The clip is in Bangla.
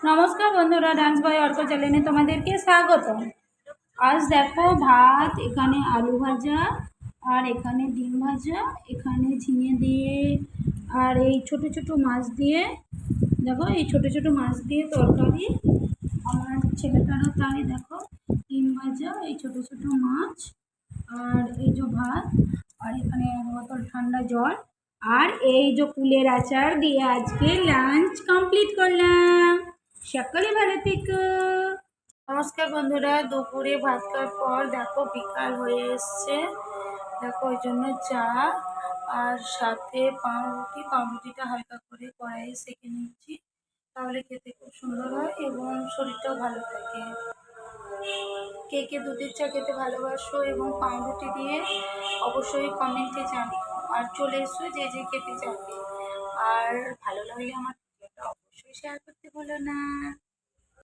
নমস্কার বন্ধুরা, ডান্স বয় অর্ক চ্যানেলে তোমাদেরকে স্বাগত। আজ দেখো ভাত, এখানে আলু ভাজা, আর এখানে ডিম ভাজা, এখানে ঝিঙে দিয়ে আর এই ছোট ছোট মাছ দিয়ে, দেখো এই ছোট ছোট মাছ দিয়ে তরকারি। আমার ছেলেটারও তাই, দেখো ডিম ভাজা, এই ছোট ছোট মাছ, আর এই যে ভাত, আর এখানে এক বোতল ঠান্ডা জল, আর এই যে কুলের আচার দিয়ে আজকে লাঞ্চ কমপ্লিট করলাম। সকলে ভালো থেকো। নমস্কার বন্ধুরা, দুপুরে ভাত খাওয়ার পর দেখো বিকাল হয়ে এসছে। দেখো ওই জন্য চা আর সাথে পাউরুটিটা হালকা করে কড়াইয়ে সেঁকে নিচ্ছি, তাহলে খেতে খুব সুন্দর হয় এবং শরীরটাও ভালো থাকে। কে কে দুধের চা খেতে ভালোবাসো এবং পাউরুটি দিয়ে অবশ্যই কমেন্টে জানিও, আর চলে এসো যে যে খেতে চাবে। আর ভালো লাগলে আমার ভিডিওটা অবশ্যই শেয়ার করতে ভুলো না।